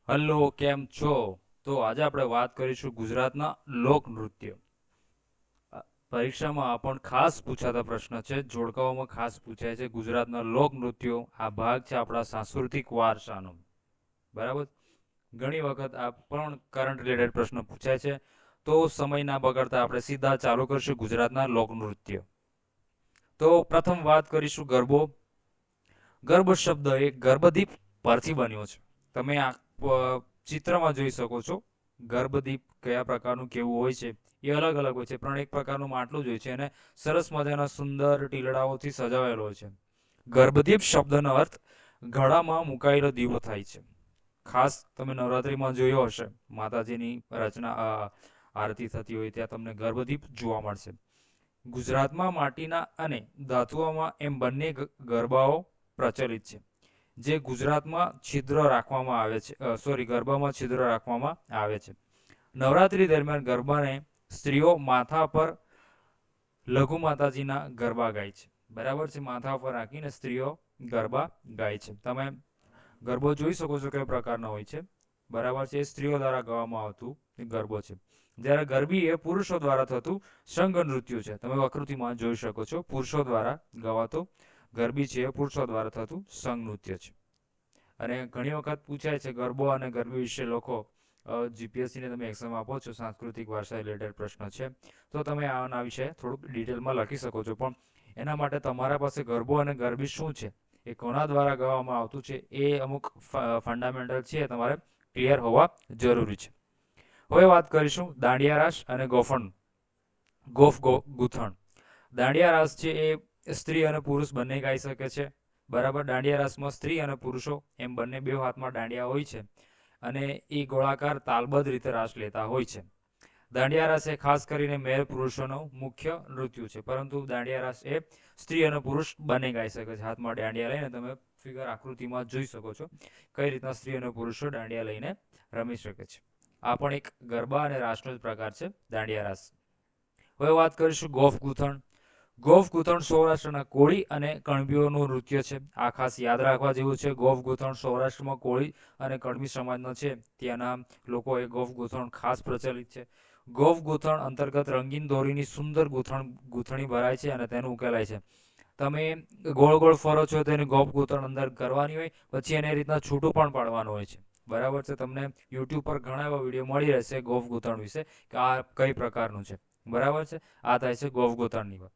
Hello, કેમ છો? તો આજે આપણે વાત કરીશું ગુજરાતના લોકનૃત્ય. પરીક્ષામાં પણ ખાસ પૂછાતા પ્રશ્ન છે, જોડકાઓમાં ખાસ પૂછાય છે ગુજરાતના લોકનૃત્યો. આ ભાગ છે આપણા સાંસ્કૃતિક વારસાનો. બરાબર. ઘણી વખત આ પણ કરંટ રિલેટેડ પ્રશ્ન પૂછાય છે. તો સમય ના બગાડતા આપણે સીધા ચાલુ કરીશું ગુજરાતના લોકનૃત્ય. તો પ્રથમ વાત કરીશું ગરબો. ગર્ભ શબ્દ એ ગર્ભદીપ પરથી બન્યો છે. તમે આ ચિત્રમાં જોઈ શકો છો. ગર્ભદીપ કયા પ્રકારનું કેવું હોય છે એ અલગ અલગ હોય છે, પણ એક પ્રકારનું માટલું જ હોય છે અને સરસ મજાના સુંદર ટીલડાઓથી સજાવેલો હોય છે. ગર્ભદીપ શબ્દનો અર્થ ગળામાં મુકાયેલો દીવો થાય છે. ખાસ તમે નવરાત્રીમાં જોયો હશે, માતાજીની રચના આરતી થતી હોય ત્યાં તમને ગર્ભદીપ જોવા મળશે. ગુજરાતમાં માટીના અને ધાતુઓમાં એમ બંને ગરબાઓ પ્રચલિત છે. જે ગુજરાતમાં છિદ્ર રાખવામાં આવે છે, ગરબામાં છિદ્ર રાખવામાં આવે છે. નવરાત્રી દરમિયાન ગરબાને સ્ત્રીઓ માથા પર લઘુ માતાજીના ગરબા ગાય છે. બરાબર છે. માથા પર રાખીને સ્ત્રીઓ ગરબા ગાય છે. તમે ગરબો જોઈ શકો છો કયા પ્રકારનો હોય છે. બરાબર છે. સ્ત્રીઓ દ્વારા ગાવામાં આવતું ગરબો છે. જ્યારે ગરબી એ પુરુષો દ્વારા થતું સંઘ નૃત્ય છે. તમે આકૃતિમાં જોઈ શકો છો, પુરુષો દ્વારા ગવાતો ગરબી છે એ પુરુષો દ્વારા થતું સંઘ નૃત્ય છે. અને ઘણી વખત પૂછાય છે ગરબો અને ગરબી વિશે લોકો જીપીએસસી ને તમે એક્ઝામ આપો છો, સાંસ્કૃતિક વારસા રિલેટેડ પ્રશ્ન છે, તો તમે આના વિશે થોડુંક ડિટેલમાં લખી શકો છો. પણ એના માટે તમારા પાસે ગરબો અને ગરબી શું છે, એ કોના દ્વારા ગાવામાં આવતું છે, એ અમુક ફંડામેન્ટલ છે તમારે ક્લિયર હોવા જરૂરી છે. હવે વાત કરીશું દાંડિયા રાસ અને ગૂંથણ. દાંડિયા રાસ છે એ સ્ત્રી અને પુરુષ બંને ગાઈ શકે છે. બરાબર. દાંડિયા રાસમાં સ્ત્રી અને પુરુષો એમ બંને બે હાથમાં દાંડિયા હોય છે અને એ ગોળાકાર તાલબદ્ધ રીતે રાસ લેતા હોય છે. દાંડિયા રાસ એ ખાસ કરીને મેલ પુરુષોનું મુખ્ય નૃત્ય છે, પરંતુ દાંડિયા રાસ એ સ્ત્રી અને પુરુષ બંને ગાઈ શકે છે. હાથમાં દાંડિયા લઈને તમે ફિગર આકૃતિમાં જોઈ શકો છો કઈ રીતના સ્ત્રી અને પુરુષો દાંડિયા લઈને રમી શકે છે. આ પણ એક ગરબા અને રાસનો જ પ્રકાર છે, દાંડિયા રાસ. હવે વાત કરીશું ગોફ ગૂંથણ. ગોફ ગૂંથણ સૌરાષ્ટ્રના કોળી અને કણબીઓનું નૃત્ય છે. આ ખાસ યાદ રાખવા જેવું છે. ગોફ ગૂંથણ સૌરાષ્ટ્રમાં કોળી અને કણબી સમાજનો છે. ત્યાંના લોકો એ ગોફ ગૂંથણ ખાસ પ્રચલિત છે. ગોફ ગૂંથણ અંતર્ગત રંગીન દોરીની સુંદર ગૂંથણી ભરાય છે અને તેનું ઉકેલાય છે. તમે ગોળ ગોળ ફરો છો તેની ગોફ ગૂંથણ અંદર કરવાની હોય, પછી એને રીતના છૂટું પણ પાડવાનું હોય છે. બરાબર છે. તમને યુટ્યુબ પર ઘણા એવા વિડીયો મળી રહેશે ગોફ ગૂંથણ વિશે કે આ કઈ પ્રકારનું છે. બરાબર છે. આ થાય છે ગોફ ગૂંથણની વાત.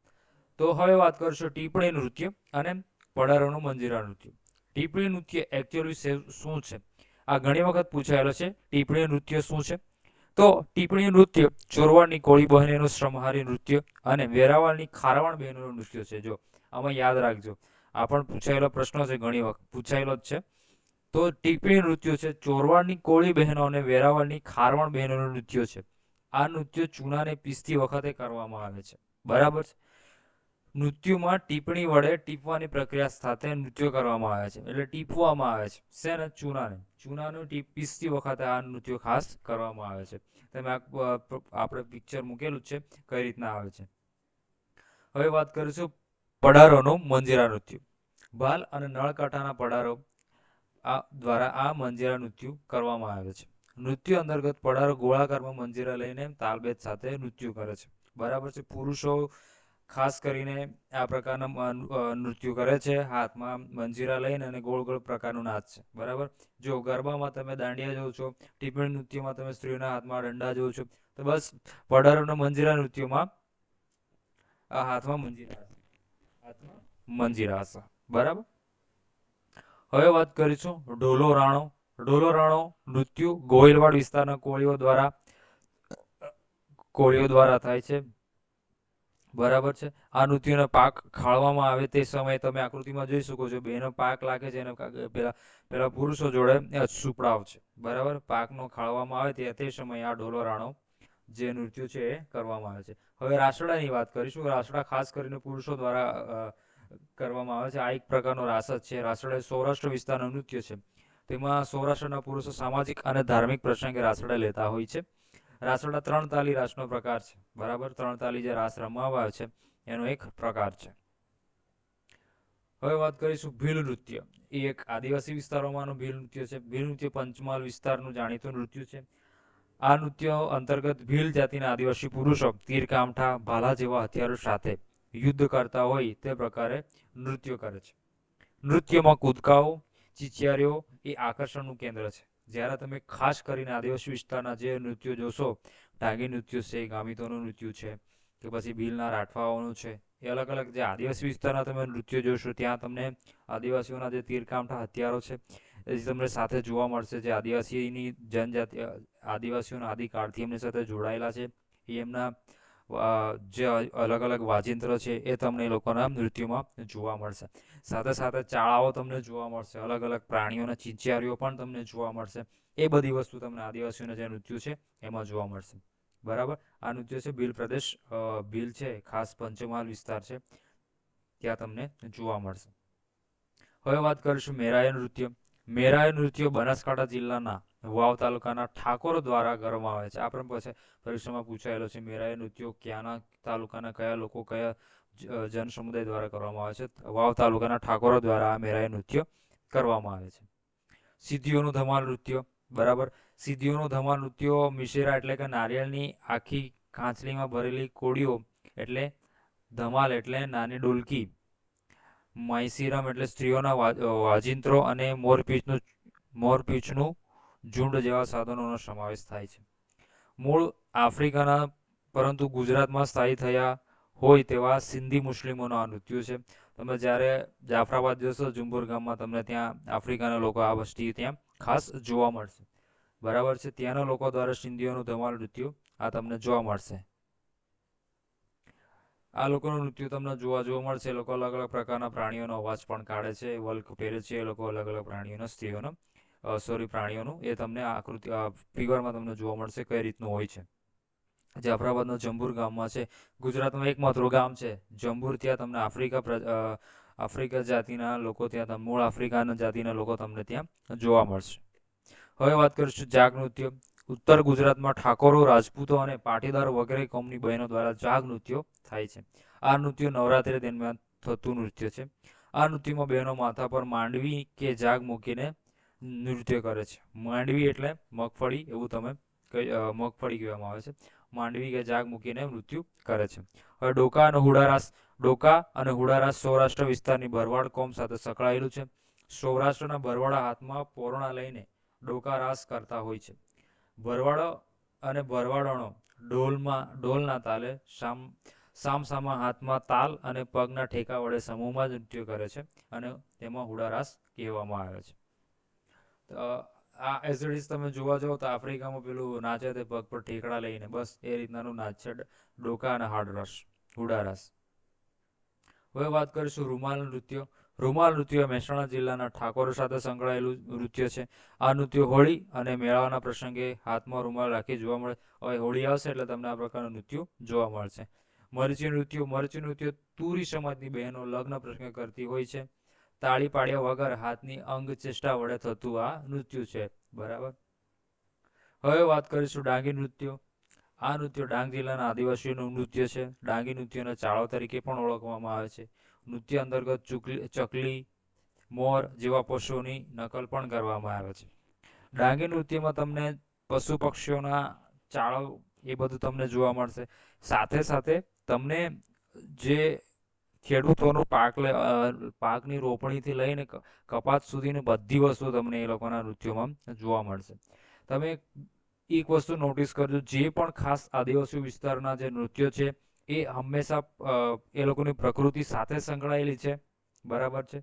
તો હવે વાત કરશું ટીપણી નૃત્ય અને પડારોનું મંજીરા નૃત્ય. ટીપણી નૃત્ય એકચ્યુઅલી શું છે, આ ઘણી વખત પૂછાયેલો છે. ટીપણી નૃત્ય શું છે? તો ટીપણી નૃત્ય ચોરવાડની કોળી બહેનોનું શ્રમહારી નૃત્ય અને વેરાવળની ખારવાણ બહેનોનું નૃત્ય છે. જો આમાં યાદ રાખજો, આ પણ પૂછાયેલો પ્રશ્ન છે, ઘણી વખત પૂછાયેલો જ છે. તો ટીપણી નૃત્ય છે ચોરવાડની કોળી બહેનો અને વેરાવળની ખારવાણ બહેનોનું નૃત્ય છે. આ નૃત્ય ચૂનાને પીસતી વખતે કરવામાં આવે છે. બરાબર છે. નૃત્યમાં ટીપણી વડે ટીપવાની પ્રક્રિયા સાથે નૃત્ય કરવામાં આવે છે, એટલે ટીપવામાં આવે છે. શેને? ચૂનાને. ચૂનાનું પીસતી વખતે આ નૃત્ય ખાસ કરવામાં આવે છે. તમે આપણે પિક્ચર મૂકેલું છે કઈ રીતના આવે છે. હવે વાત કરીશું પડારોનું મંજીરા નૃત્ય. ભાલ અને નળકાંઠાના પડારો દ્વારા આ મંજીરા નૃત્ય કરવામાં આવે છે. નૃત્ય અંતર્ગત પડારો ગોળાકારમાં મંજીરા લઈને તાલબેજ સાથે નૃત્ય કરે છે. બરાબર છે. પુરુષો ખાસ કરીને આ પ્રકારના નૃત્ય કરે છે, હાથમાં મંજીરા લઈને અને ગોળ ગોળ પ્રકારનું નાચ છે. બરાબર. જો ગરબામાં તમે દાંડિયા જોવો છો, ટીપણી નૃત્યમાં તમે સ્ત્રીઓના હાથમાં દંડા જોવો છો, તો બસ પડારોના મંજીરા નૃત્યમાં આ હાથમાં મંજીરા હશે. બરાબર. હવે વાત કરીશું ઢોલો રાણો. ઢોલો રાણો નૃત્ય ગોહિલવાડ વિસ્તારના કોળીઓ દ્વારા થાય છે. બરાબર છે. આ નૃત્યનો પાક ખાળવામાં આવે તે સમયે તમે આકૃતિમાં જોઈ શકો છો, બેનો પાક લાગે છે અને પેલા પુરુષો જોડે સુપડાવ છે. બરાબર. પાકનો ખાળવામાં આવે તે સમયે આ ઢોલો રાણો જે નૃત્ય છે એ કરવામાં આવે છે. હવે રાસડાની વાત કરીશું. રાસડા ખાસ કરીને પુરુષો દ્વારા કરવામાં આવે છે. આ એક પ્રકારનો રાસ જ છે. રાસડા સૌરાષ્ટ્ર વિસ્તારનું નૃત્ય છે. તેમાં સૌરાષ્ટ્રના પુરુષો સામાજિક અને ધાર્મિક પ્રસંગે રાસડા લેતા હોય છે. રાસડા 3 તાલી રાસનો પ્રકાર છે. બરાબર. 3 તાલી જે રાસ રમવામાં આવે છે એનો એક પ્રકાર છે. હવે વાત કરીશું ભીલ નૃત્ય. એ એક આદિવાસી વિસ્તારોમાંનું ભીલ નૃત્ય છે. ભીલ નૃત્ય પંચમહાલ વિસ્તારનું જાણીતું નૃત્ય છે. આ નૃત્ય અંતર્ગત ભીલ જાતિના આદિવાસી પુરુષો તીર કામઠા ભાલા જેવા હથિયારો સાથે યુદ્ધ કરતા હોય તે પ્રકારે નૃત્ય કરે છે. નૃત્યમાં કૂદકાઓ ચીચિયારીઓ એ આકર્ષણનું કેન્દ્ર છે. જ્યારે તમે ખાસ કરીને આદિવાસી વિસ્તારના જે નૃત્યો જોશો, ડાંગી નૃત્ય છે, ગામિતોનું નૃત્ય છે, કે પછી ભીલના રાઠવાઓનું છે, એ અલગ અલગ જે આદિવાસી વિસ્તારના તમે નૃત્ય જોશો ત્યાં તમને આદિવાસીઓના જે તીરકામઠા હથિયારો છે એ તમને સાથે જોવા મળશે. જે આદિવાસીની જનજાતિ આદિવાસીઓના આદિકાળથી એમની સાથે જોડાયેલા છે એ એમના જે અલગ અલગ વાજિંત્ર છે એ તમને એ લોકોના નૃત્યોમાં જોવા મળશે. સાથે સાથે ચાળાઓ તમને જોવા મળશે, અલગ અલગ પ્રાણીઓના ચીચિયારીઓ પણ તમને જોવા મળશે. એ બધી વસ્તુ તમને આદિવાસીઓના જે નૃત્યો છે એમાં જોવા મળશે. બરાબર. આ નૃત્ય છે ભીલ પ્રદેશ, ભીલ છે ખાસ પંચમહાલ વિસ્તાર છે ત્યાં તમને જોવા મળશે. હવે વાત કરીશું મેરાય નૃત્ય. મેરાય નૃત્ય બનાસકાંઠા જિલ્લાના વાવ તાલુકાના ઠાકોરો દ્વારા કરવામાં આવે છે. આ પણ પછી પરીક્ષામાં પૂછાયેલો છે. મેરાય નૃત્યો ક્યાંના તાલુકાના કયા લોકો કયા જન સમુદાય દ્વારા કરવામાં આવે છે? વાવ તાલુકાના ઠાકોરો દ્વારા આ મેરાય નૃત્ય કરવામાં આવે છે. સિદ્ધિઓનું ધમાલ નૃત્ય. બરાબર. સિદ્ધિઓનું ધમાલ નૃત્યો મિશેરા એટલે કે નારિયેળની આખી કાંચલીમાં ભરેલી કોળીઓ એટલે ધમાલ એટલે નાની ડોલકી, માયસીરમ એટલે સ્ત્રીઓના વાજિંત્રો અને મોરપીંછનું ઝુંડ જેવા સાધનોનો સમાવેશ થાય છે. મૂળ આફ્રિકાના પરંતુ ગુજરાતમાં સ્થાયી થયા હોય તેવા સિંધી મુસ્લિમોનો આ નૃત્ય છે. તમે જ્યારે જાફરાબાદ જશો જુંબુર ગામમાં તમને ત્યાં આફ્રિકાના લોકો આ વસ્તી ત્યાં ખાસ જોવા મળશે. બરાબર છે. ત્યાંના લોકો દ્વારા સિંધીઓનું ધમાલ નૃત્ય આ તમને જોવા મળશે. આ લોકોનું નૃત્ય તમને જોવા મળશે. એ લોકો અલગ અલગ પ્રકારના પ્રાણીઓનો અવાજ પણ કાઢે છે, વલ્ક પહેરે છે એ લોકો અલગ અલગ પ્રાણીઓના સ્ત્રીઓનો પ્રાણીઓનું એ તમને આકૃતિ ફિગરમાં તમને જોવા મળશે કઈ રીતનું હોય છે. જાફરાબાદનો જંબુર ગામમાં છે, ગુજરાતમાં એકમાત્ર ગામ છે જંબુર, ત્યાં તમને આફ્રિકા જાતિના લોકો ત્યાં મૂળ આફ્રિકાના જાતિના લોકો તમને ત્યાં જોવા મળશે. હવે વાત કરીશું જાગ નૃત્ય. ઉત્તર ગુજરાતમાં ઠાકોરો, રાજપૂતો અને પાટીદાર વગેરે કોમની બહેનો દ્વારા જાગ નૃત્યો થાય છે. આ નૃત્ય નવરાત્રી દરમિયાન થતું નૃત્ય છે. આ નૃત્યમાં બહેનો માથા પર માંડવી કે જાગ મૂકીને નૃત્ય કરે છે. માંડવી એટલે મગફળી, એવું તમે મગફળી કહેવામાં આવે છે. માંડવી કે જાગ મૂકીને મૃત્યુ કરે છે. હવે ડોકા અને હુડારાસ. ડોકા અને હુડારાસ સૌરાષ્ટ્ર વિસ્તારની ભરવાડ કોમ સાથે સંકળાયેલું છે. સૌરાષ્ટ્રના ભરવાડા હાથમાં પોરણા લઈને ડોકા રાસ કરતા હોય છે. ભરવાડો અને ભરવાડોનો ઢોલના તાલે સામસામા હાથમાં તાલ અને પગના ઠેકા વડે સમૂહમાં જ નૃત્ય કરે છે અને તેમાં હુડારાસ કહેવામાં આવે છે. આ એઝ તમે જોવા જાઓ તો આફ્રિકામાં પેલું નાચે તે પગ પર ઠેકડા લઈને, બસ એ રીતનાનું નાચ છે ડોકા અને હુડારાસ. હવે વાત કરીશું રૂમાલ નૃત્ય. રૂમાલ નૃત્ય મહેસાણા જિલ્લાના ઠાકોરો સાથે સંકળાયેલું નૃત્ય છે. આ નૃત્ય હોળી અને મેળાના પ્રસંગે હાથમાં રૂમાલ રાખી જોવા મળે. હવે હોળી આવશે એટલે તમને આ પ્રકારનું નૃત્ય જોવા મળશે. મરચી નૃત્ય. મરચી નૃત્ય તુરી સમાજની બહેનો લગ્ન પ્રસંગે કરતી હોય છે. તાળી પાડ્યા વગર હાથની અંગ ચેષ્ટા વડે થતું આ નૃત્ય છે. બરાબર. હવે વાત કરીશું ડાંગી નૃત્ય. આ નૃત્ય ડાંગ જિલ્લાના આદિવાસીઓનું નૃત્ય છે. ડાંગી નૃત્યને ચાળો તરીકે પણ ઓળખવામાં આવે છે. નૃત્ય અંતર્ગત ચકલી, મોર જેવા પશુઓની નકલ પણ કરવામાં આવે છે. ડાંગી નૃત્યમાં તમને પશુ પક્ષીઓના ચાળો એ બધું તમને જોવા મળશે. સાથે સાથે તમને જે ખેડૂતોનું પાકની રોપણીથી લઈને કપાત સુધીની બધી વસ્તુ તમને એ લોકોના નૃત્યોમાં જોવા મળશે. તમે એક વસ્તુ નોટિસ કરજો, જે પણ ખાસ આદિવાસી વિસ્તારના જે નૃત્યો છે એ હંમેશા એ લોકોની પ્રકૃતિ સાથે સંકળાયેલી છે. બરાબર છે.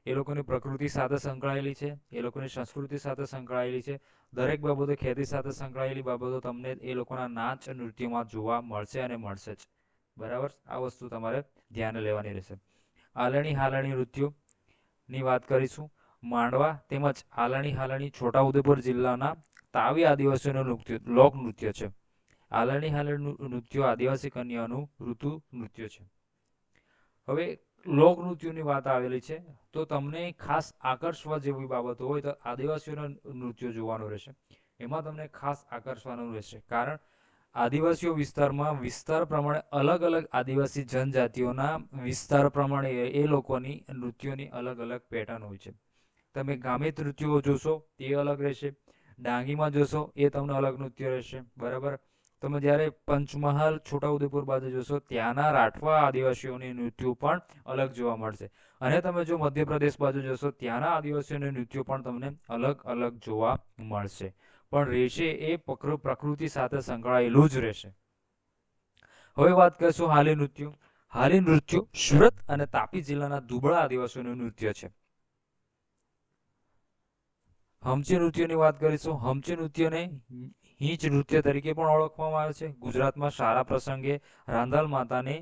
એ લોકોની પ્રકૃતિ સાથે સંકળાયેલી છે, એ લોકોની સંસ્કૃતિ સાથે સંકળાયેલી છે. દરેક બાબતો ખેતી સાથે સંકળાયેલી બાબતો તમને એ લોકોના નાચ નૃત્યમાં જોવા મળશે અને મળશે જ. બરાબર. આ વસ્તુ તમારે ધ્યાને લેવાની રહેશે. આલણી હાલણી નૃત્યોની વાત કરીશું. માંડવા તેમજ આલણી છોટાઉદેપુર જિલ્લાના તાવી આદિવાસીઓનું લોક નૃત્ય છે. આલણી નૃત્યો આદિવાસી કન્યાનું ઋતુ નૃત્ય છે. હવે લોક નૃત્યોની વાત આવેલી છે તો તમને ખાસ આકર્ષવા જેવી બાબતો હોય તો આદિવાસીઓના નૃત્યો જોવાનું રહેશે. એમાં તમને ખાસ આકર્ષવાનું રહેશે, કારણ આદિવાસીઓ વિસ્તારમાં વિસ્તાર પ્રમાણે અલગ અલગ આદિવાસી જનજાતિઓના વિસ્તાર પ્રમાણે એ લોકોની નૃત્યોની અલગ અલગ પેટર્ન હોય છે. તમે ગામિત નૃત્યો જોશો તે અલગ રહેશે, ડાંગીમાં જોશો એ તમને અલગ નૃત્ય રહેશે, બરાબર. તમે જ્યારે પંચમહાલ છોટાઉદેપુર બાજુ જોશો ત્યાંના રાઠવા આદિવાસીઓની નૃત્યો પણ અલગ જોવા મળશે. અને તમે જો મધ્યપ્રદેશ બાજુ જોશો ત્યાંના આદિવાસીઓની નૃત્યો પણ તમને અલગ અલગ જોવા મળશે, પણ રહેશે એ પ્રકૃતિ સાથે સંકળાયેલું જ રહેશે. હવે વાત કરીશું હાલી નૃત્યો. હાલી નૃત્યો સુરત અને તાપી જિલ્લાના દુબળા આદિવાસીઓનું નૃત્ય છે. હમચી નૃત્યની વાત કરીશું. હમચી નૃત્યને હિંચ નૃત્ય તરીકે પણ ઓળખવામાં આવે છે. ગુજરાતમાં સારા પ્રસંગે રાંદલ માતાને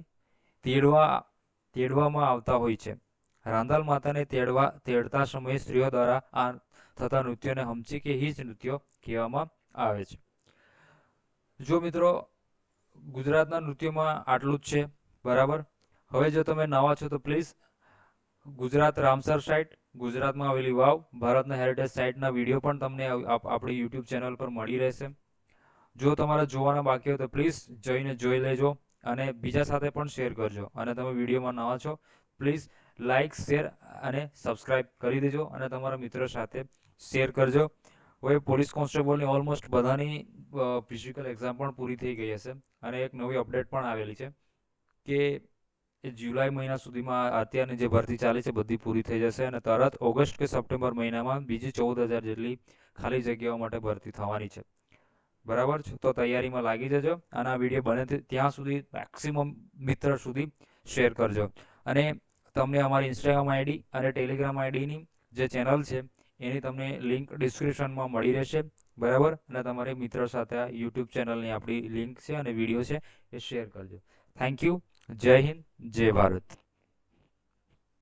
તેડવામાં આવતા હોય છે. રાંદલ માતાને તેડતા સમયે સ્ત્રીઓ દ્વારા આ થતા નૃત્યને હમચી કે હિંચ નૃત્ય કહેવામાં આવે છે. જો મિત્રો ગુજરાતના નૃત્યમાં આટલું જ છે, બરાબર. હવે જો તમે નવા છો તો પ્લીઝ ગુજરાત રામસર સાઇટ, ગુજરાતમાં આવેલી વાવ, ભારતના હેરિટેજ સાઇટના વિડીયો પણ તમને આપણી યુટ્યુબ ચેનલ પર મળી રહેશે. જો તમારે જોવાના બાકી હોય તો પ્લીઝ જઈને જોઈ લેજો અને બીજા સાથે પણ શેર કરજો. અને તમે વિડીયોમાં નવા છો પ્લીઝ લાઇક, શેર અને સબસ્ક્રાઇબ કરી દેજો અને તમારા મિત્રો સાથે શેર કરજો. હવે પોલીસ કોન્સ્ટેબલની ઓલમોસ્ટ બધાની ફિઝિકલ એક્ઝામ પણ પૂરી થઈ ગઈ હશે અને એક નવી અપડેટ પણ આવેલી છે કે જુલાઈ મહિના સુધીમાં અત્યારની જે ભરતી ચાલી છે બધી પૂરી થઈ જશે અને તરત ઓગસ્ટ કે સપ્ટેમ્બર મહિનામાં બીજી 14,000 જેટલી ખાલી જગ્યાઓ માટે ભરતી થવાની છે, બરાબર છે. તો તૈયારીમાં લાગી જજો અને આ વિડીયો બને ત્યાં સુધી મેક્સિમમ મિત્ર સુધી શેર કરજો. અને તમને અમારી ઇન્સ્ટાગ્રામ આઈડી અને ટેલિગ્રામ આઈડીની જે ચેનલ છે એની તમને લિંક ડિસ્ક્રિપ્શનમાં મળી રહેશે, બરાબર. અને તમારે મિત્ર સાથે આ યુટ્યુબ ચેનલની આપણી લિંક છે અને વિડીયો છે એ શેર કરજો. Thank you. જય હિન્દ, જય ભારત.